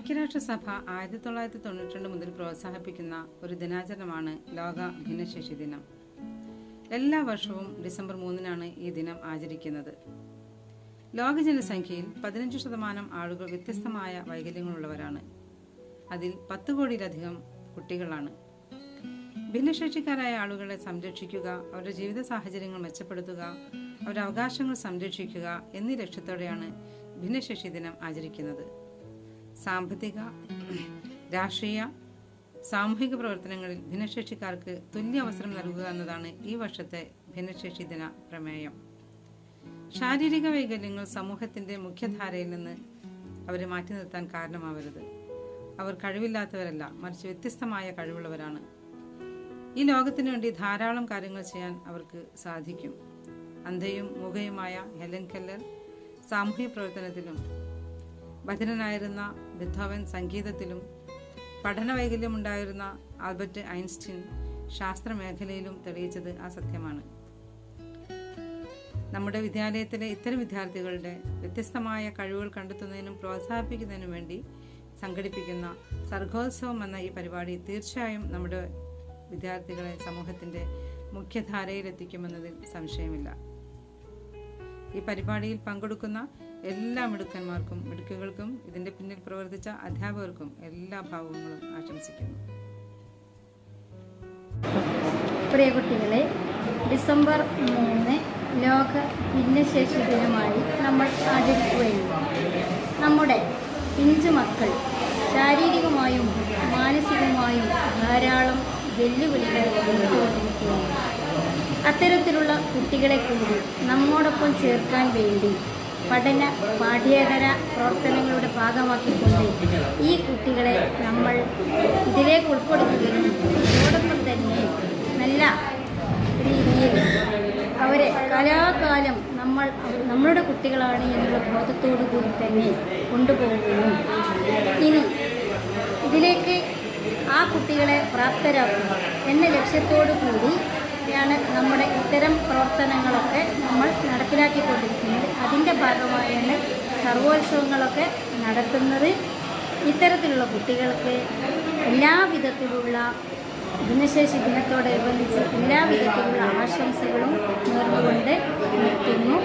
ഐക്യരാഷ്ട്രസഭ 1992 മുതൽ പ്രോത്സാഹിപ്പിക്കുന്ന ഒരു ദിനാചരണമാണ് ലോക ഭിന്നശേഷി ദിനം. എല്ലാ വർഷവും ഡിസംബർ 3-നാണ് ഈ ദിനം ആചരിക്കുന്നത്. ലോക ജനസംഖ്യയിൽ 15% ആളുകൾ വ്യത്യസ്തമായ വൈകല്യങ്ങളുള്ളവരാണ്. അതിൽ 10 കോടിയിലധികം കുട്ടികളാണ്. ഭിന്നശേഷിക്കാരായ ആളുകളെ സംരക്ഷിക്കുക, അവരുടെ ജീവിത സാഹചര്യങ്ങൾ മെച്ചപ്പെടുത്തുക, അവരുടെ അവകാശങ്ങൾ സംരക്ഷിക്കുക എന്നീ ലക്ഷ്യത്തോടെയാണ് ഭിന്നശേഷി ദിനം ആചരിക്കുന്നത്. സാമ്പത്തിക, രാഷ്ട്രീയ, സാമൂഹിക പ്രവർത്തനങ്ങളിൽ ഭിന്നശേഷിക്കാർക്ക് തുല്യ അവസരം നൽകുക എന്നതാണ് ഈ വർഷത്തെ ഭിന്നശേഷി ദിന പ്രമേയം. ശാരീരിക വൈകല്യങ്ങൾ സമൂഹത്തിന്റെ മുഖ്യധാരയിൽ നിന്ന് അവരെ മാറ്റി നിർത്താൻ കാരണമാവരുത്. അവർ കഴിവില്ലാത്തവരല്ല, മറിച്ച് വ്യത്യസ്തമായ കഴിവുള്ളവരാണ്. ഈ ലോകത്തിനു വേണ്ടി ധാരാളം കാര്യങ്ങൾ ചെയ്യാൻ അവർക്ക് സാധിക്കും. അന്ധയും മൂകയുമായ ഹെലൻ കെല്ലർ സാമൂഹിക പ്രവർത്തനത്തിലും, ബധിരനായിരുന്ന ബെഥോവൻ സംഗീതത്തിലും, പഠന വൈകല്യമുണ്ടായിരുന്ന ആൽബർട്ട് ഐൻസ്റ്റീൻ ശാസ്ത്രമേഖലയിലും തെളിയിച്ചത് ആ സത്യമാണ്. നമ്മുടെ വിദ്യാലയത്തിലെ ഇത്തരം വിദ്യാർത്ഥികളുടെ വ്യത്യസ്തമായ കഴിവുകൾ കണ്ടെത്തുന്നതിനും പ്രോത്സാഹിപ്പിക്കുന്നതിനും വേണ്ടി സംഘടിപ്പിക്കുന്ന സർഗോത്സവം എന്ന ഈ പരിപാടി തീർച്ചയായും നമ്മുടെ വിദ്യാർത്ഥികളെ സമൂഹത്തിൻ്റെ മുഖ്യധാരയിലെത്തിക്കുമെന്നതിൽ സംശയമില്ല. ഈ പരിപാടിയിൽ പങ്കെടുക്കുന്ന എല്ലാ മിടുക്കന്മാർക്കും മിടുക്കുകൾക്കും ഇതിൻ്റെ പിന്നിൽ പ്രവർത്തിച്ച അധ്യാപകർക്കും എല്ലാ ഭാവങ്ങളും ആശംസിക്കുന്നു. പ്രിയ കുട്ടികളെ, ഡിസംബർ 3 ലോക ഭിന്നശേഷി ദിനമായി നമ്മൾ ആചരിക്കുകയാണ്. നമ്മുടെ പിഞ്ചു മക്കൾ ശാരീരികമായും മാനസികമായും ധാരാളം വെല്ലുവിളികൾ നേരിട്ടുകൊണ്ടിരിക്കുകയാണ്. അത്തരത്തിലുള്ള കുട്ടികളെ കൂടി നമ്മോടൊപ്പം ചേർക്കാൻ വേണ്ടി പഠന പാഠ്യേതര പ്രവർത്തനങ്ങളുടെ ഭാഗമാക്കിക്കൊണ്ട് ഈ കുട്ടികളെ നമ്മൾ ഇതിലേക്ക് ഉൾപ്പെടുത്തുകയും അതോടൊപ്പം തന്നെ നല്ല രീതിയിൽ അവരെ കലാകാലം നമ്മളുടെ കുട്ടികളാണ് എന്നുള്ള ബോധത്തോടു കൂടി തന്നെ കൊണ്ടുപോവുകയും ഇനി ഇതിലേക്ക് ആ കുട്ടികളെ പ്രാപ്തരാക്കുക എന്ന ലക്ഷ്യത്തോടു കൂടിയാണ് നമ്മുടെ ഇത്തരം പ്രവർത്തനങ്ങളൊക്കെ നമ്മൾ നടപ്പിലാക്കിക്കൊണ്ടിരിക്കുന്നത്. അതിൻ്റെ ഭാഗമായാണ് സർവോത്സവങ്ങളൊക്കെ നടത്തുന്നത്. ഇത്തരത്തിലുള്ള കുട്ടികൾക്ക് എല്ലാവിധത്തിലുള്ള ഭിന്നശേഷി ദിനത്തോടനുബന്ധിച്ച് എല്ലാവിധത്തിലുള്ള ആശംസകളും നേർന്നുകൊണ്ട് നിർത്തുന്നു.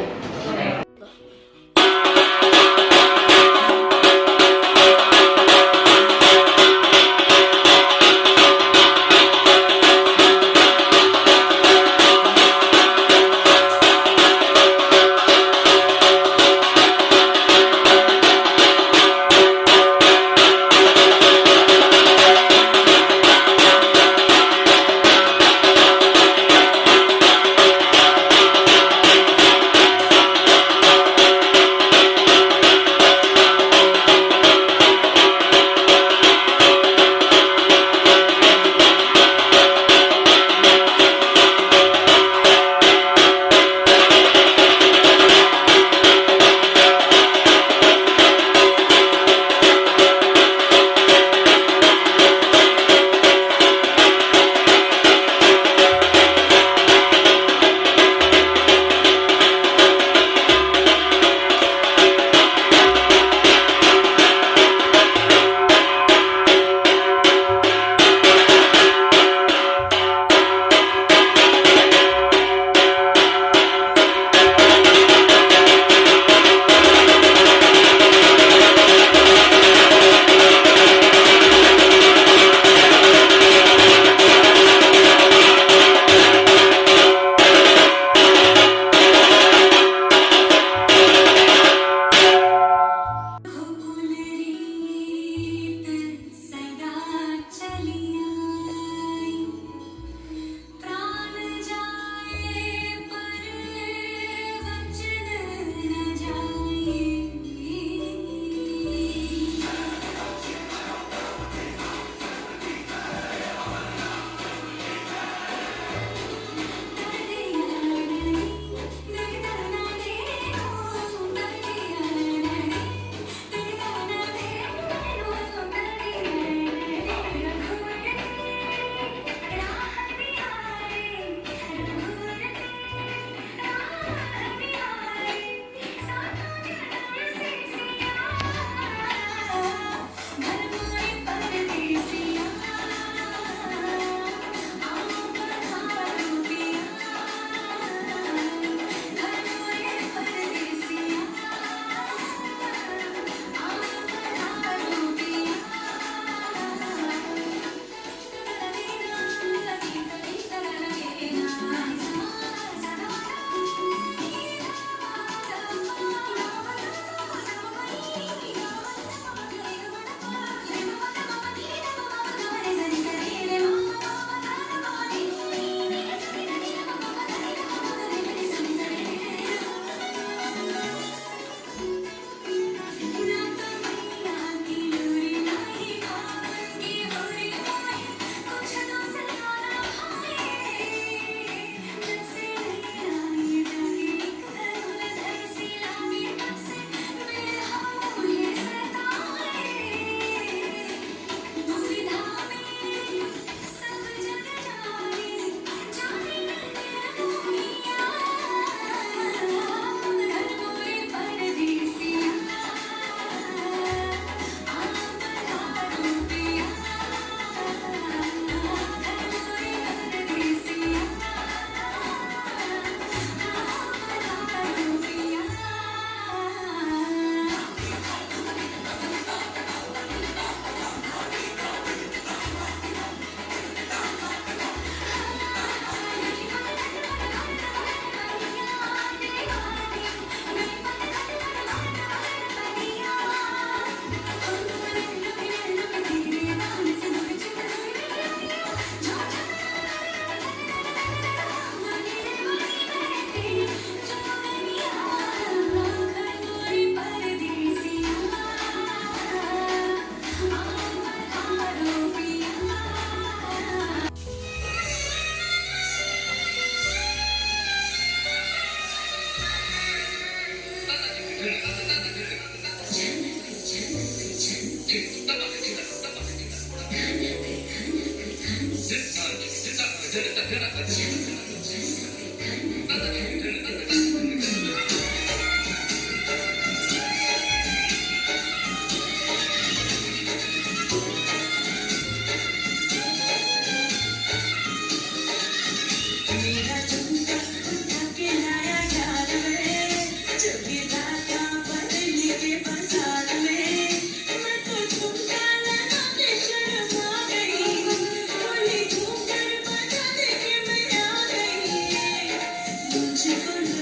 मुझको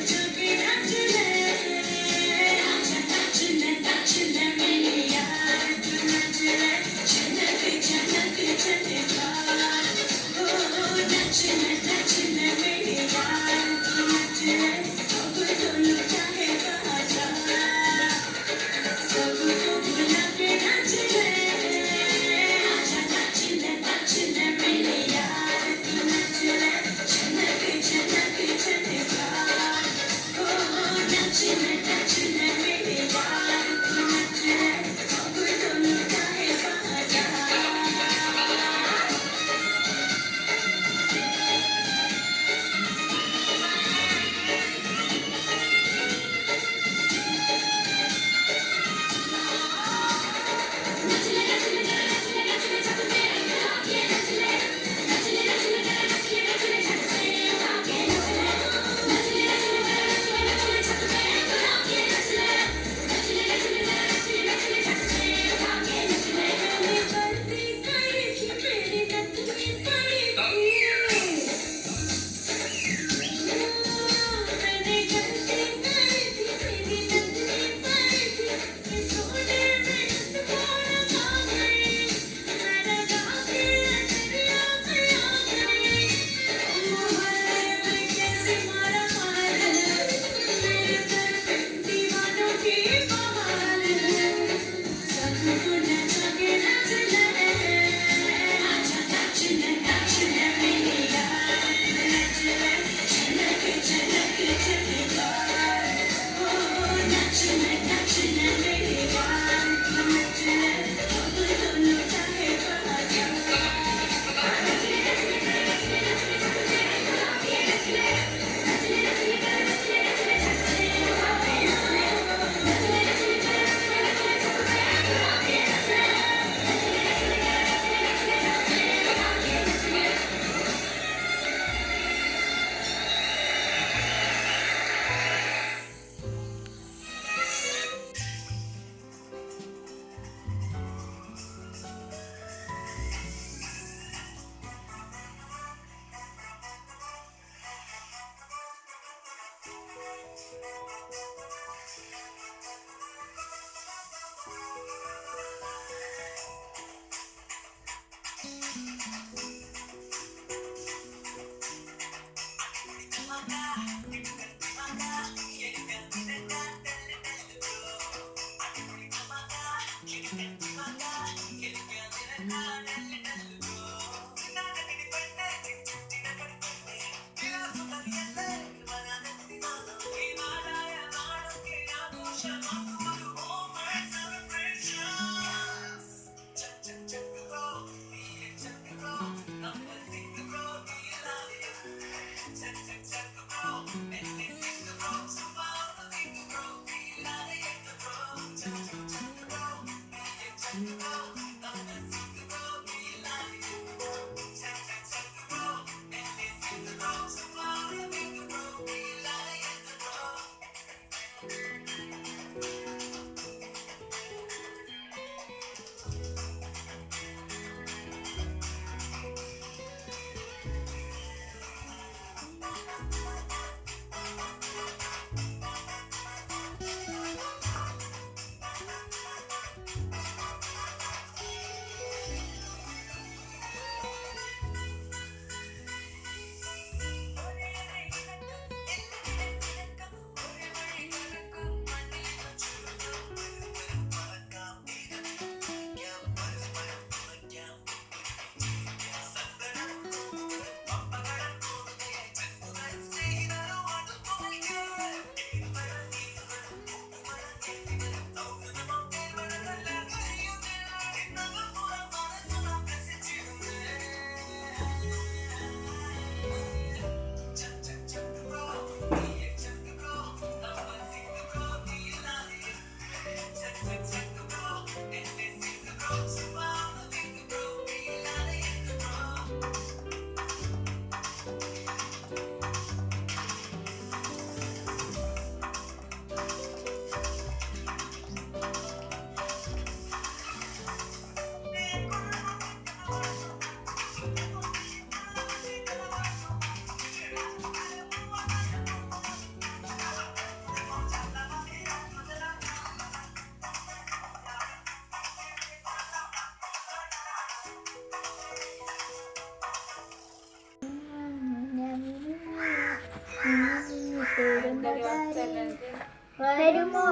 വരുമോ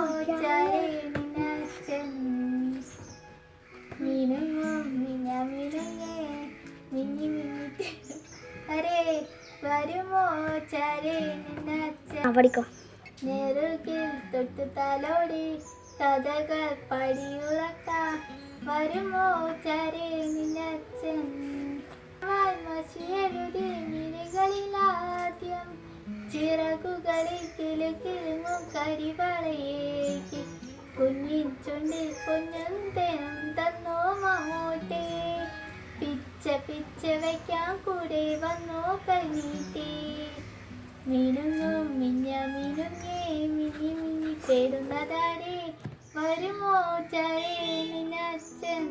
ചാരേ നിന്നച്ഛൻ മിനുങ്ങും മിനുങ്ങേ മിന്നി മിന്നി അരേ വരുമോ ചാരേ നിന്നച്ഛൻ പഠിക്കോ നെറുകിൽ തൊട്ട് തലോടി കഥകൾ പടിയുറക്കാം വരുമോ ചാരേ നിന്നച്ഛൻ മഷിയെഴുതി മിഴികളിലാദ്യം ചിറകുകളിൽ കിലുകിലുങ്ങും കരിവളയേക്ക് കുഞ്ഞിൻ ചുണ്ടിൽ കുഞ്ഞും തേനും തന്നോ മമ്മൂട്ടി പിച്ച പിച്ച വയ്ക്കാൻ കൂടെ വന്നോ കൈനീട്ടി മിനുങ്ങും മിനുങ്ങേ മിന്നി മിന്നി തേടുന്നതാരേ വരുമോ ചാരേ നിന്നച്ഛൻ.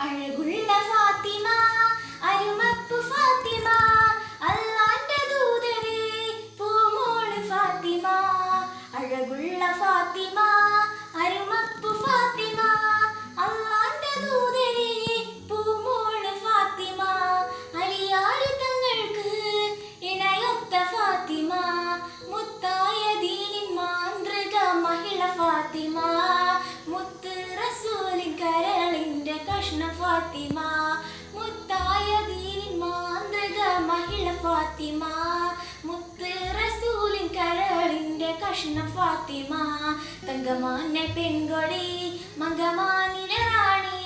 അഴകുള്ള ഫാത്തിമ അരുമപ്പു ഫാത്തിമ അല്ലാന്റെ ദൂതരെ പൂമോള് ഫാത്തിമ അഴകുള്ള ഫാത്തിമ അരുമപ്പു ഫാത്തിമ അല്ലാന്റെ ദൂതരെ പൂമോള് ഫാത്തിമ അലിയാര് തങ്ങൾക്ക് ഇണയൊത്ത ഫാത്തിമ മുത്തായ ദീനിൻ മാന്ത്രിക മഹിള ഫാത്തിമ മുത്ത് റസൂലിൻ കരളിന്റെ കഷ്ണ ഫാത്തിമ മുത്തായ ദീനിൻ മാന്ത്രിക മഹിള ഫാത്തിമ മുത്ത് റസൂലിൻ കരളിന്റെ കഷ്ണ ഫാത്തിമ തങ്കമാന്റെ പെൺകൊടി മങ്കമാനിലെ റാണി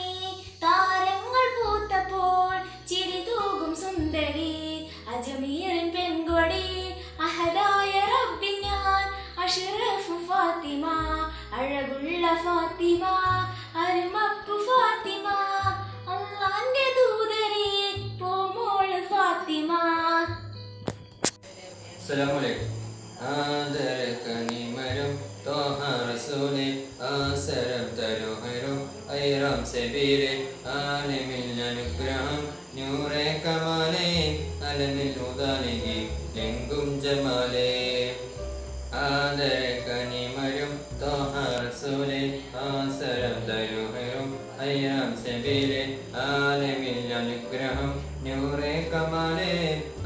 താരങ്ങൾ പൂത്തപ്പോൾ ചിരി തൂകും സുന്ദരി അജ്മീറിൻ പെൺകൊടി അഹദായ റബ്ബി ഞാൻ അഷ്റഫ് ഫാത്തിമ അഴകുള്ള ഫാത്തിമ അരുമപ്പു ഫാത്തിമ അല്ലാന്റെ ദൂതരെ പൂമോള് ഫാത്തിമ. അസ്സലാമു അലൈക്കും. ആദരക്കനിമരും തോഹ റസൂലെ ആസരം തരുഹരും ഐറാം സബീലെ ആലമിൽ അനുഗ്രഹം നൂറെ കമാലേ അലമിൽ ഉദാലികി ലെങ്കും ജമാലേ. ആദരക്കനിമരും തോഹ റസൂലെ ആസരം തരുഹരും ഐറാം സബീലെ ആലമിൽ അനുഗ്രഹം നൂറെ കമാലേ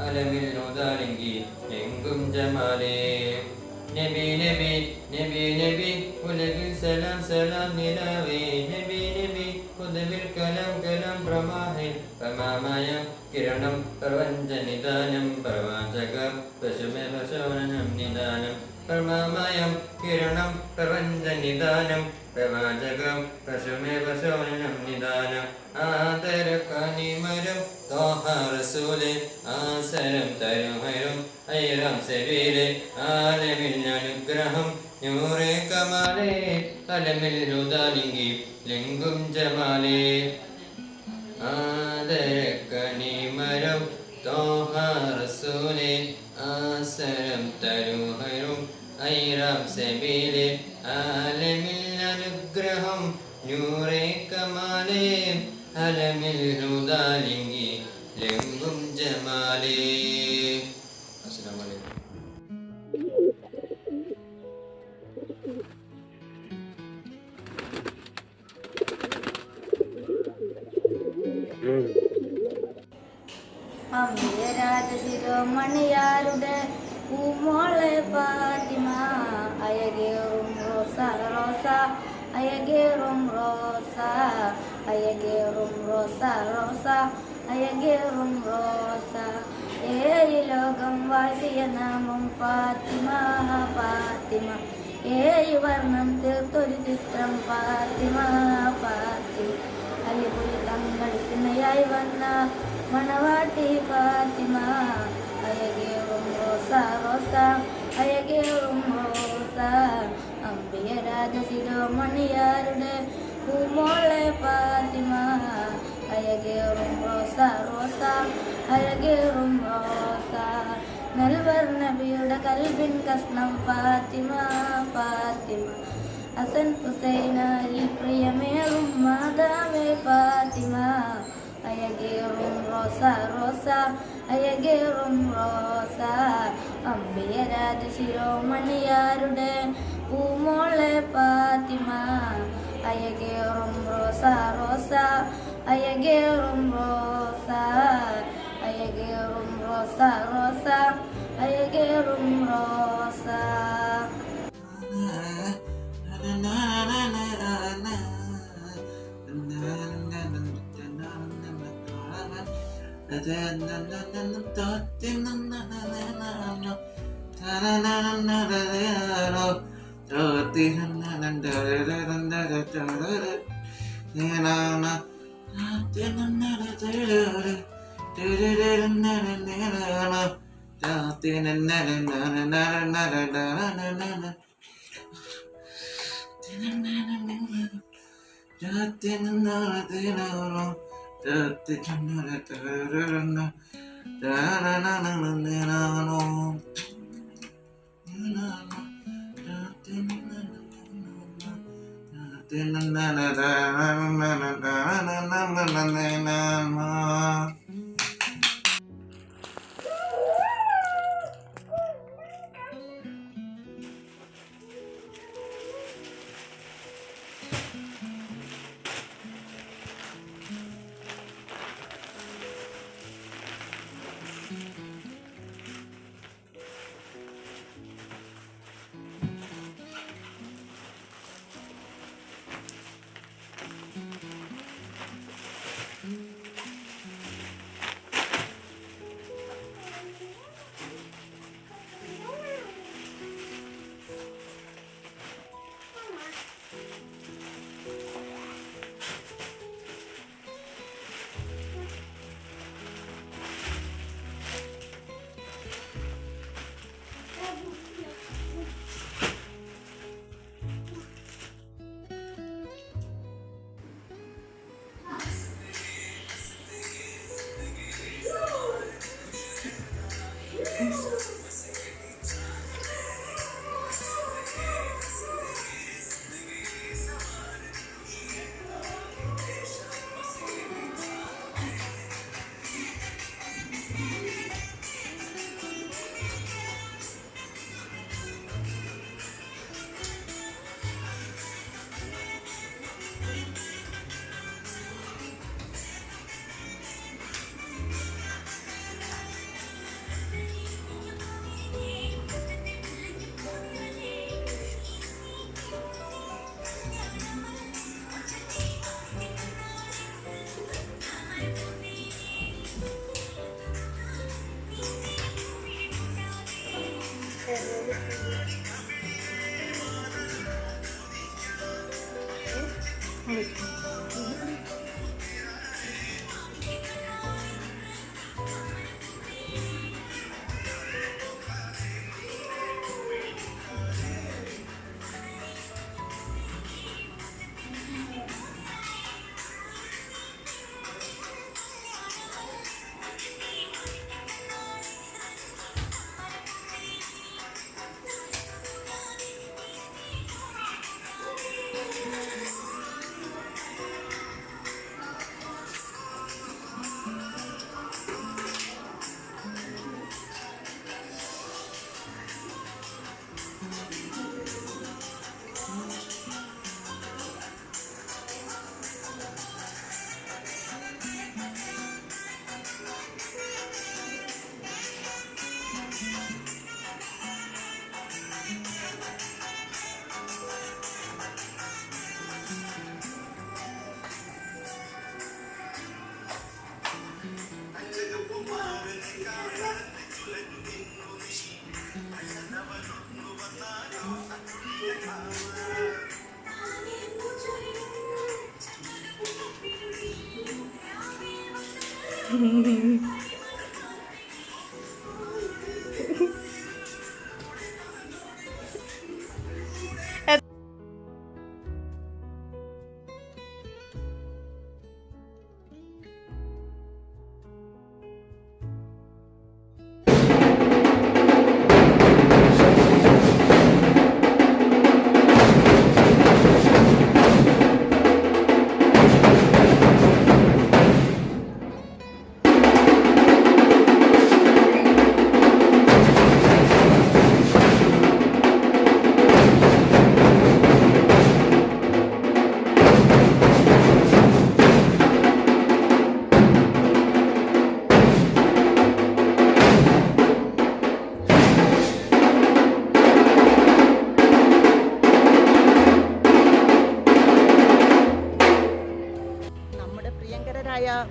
അലമിൽ ഉദാലികി ലെങ്കും ജമാലേ. നബി നബി നബി നബി ഉലകിൽ സലാം സലാം നിലാവേ നബി നബി ഉദവിൽ കലാം കലാം പ്രമാഹേ പ്രമാമയം കിരണം പ്രപഞ്ച നിദാനം പ്രവാചക പശുമേ പശോനം നിദാനം പ്രമാമയം കിരണം പ്രപഞ്ച നിദാനം പ്രവാചകം പശുമേ പശോനം നിദാനം. ആദരക്കനിമരും തോഹ റസൂലെ ആസരം തരുഹരും ഐറാം സബീലെ ആലമിൽ അനുഗ്രഹം നൂറെ കമാലേ അലമിൽ ഉദാലിംഗി ലെങ്കും ജമാലേ. ആദരക്കനിമരും തോഹ റസൂലെ ആസരം തരുഹരും ഐറാം സബീലെ ആലമിൽ അനുഗ്രഹം നൂറെ കമാലേ അലമിൽ ഉദാലിംഗി ലെങ്കും ജമാലേ. അസ്സലാമു അലൈക്കും. ശിരോമണിയാരുടെ പൂമോളെ ഫാത്തിമ അയകേറും റോസ റോസ അയകേറും റോസ അയകേറും റോസ റോസ അയകേറും റോസ. ഏഴ് ലോകം വാഴ്ത്തിയ നാമം ഫാത്തിമ ഫാത്തിമ ഏഴ് വർണ്ണം തീർത്തൊരു ചിത്രം ഫാത്തിമ ഫാത്തിമ അലിപുലി തങ്കടിക്കുന്നയായി വന്ന മണവാട്ടി ഫാത്തിമ അയകേറും റോസ റോസ അയകേറും റോസ അമ്പിയ രാജശിരോമണിയാരുടെ പൂമോളെ ഫാത്തിമ അയകേറും റോസ റോസ അയകേറും റോസ. നെൽവർ നബിയുടെ കൽബിൻ കഷ്ണം ഫാത്തിമ ഫാത്തിമ ഹസൻ ഹുസൈനായി പ്രിയമേറും മാതാവേ ഫാത്തിമ അയകേറും റോസ റോസ അയകേറും റോസ അമ്പിയ രാജശിരോമണിയാരുടെ പൂമോളെ ഫാത്തിമ അയകേറും റോസ റോസ അയകേറും റോസ അയകേറും റോസ റോസ അയകേറും റോസ.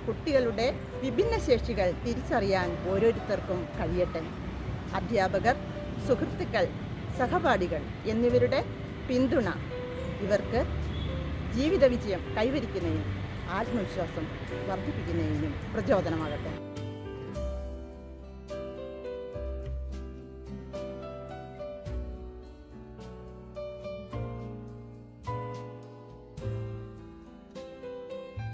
കുട്ടികളുടെ വിഭിന്ന ശേഷികൾ തിരിച്ചറിയാൻ ഓരോരുത്തർക്കും കഴിയട്ടെ. അധ്യാപകർ, സുഹൃത്തുക്കൾ, സഹപാഠികൾ എന്നിവരുടെ പിന്തുണ ഇവർക്ക് ജീവിത വിജയം കൈവരിക്കുന്നതിനും ആത്മവിശ്വാസം വർദ്ധിപ്പിക്കുന്നതിനും പ്രചോദനമാകട്ടെ.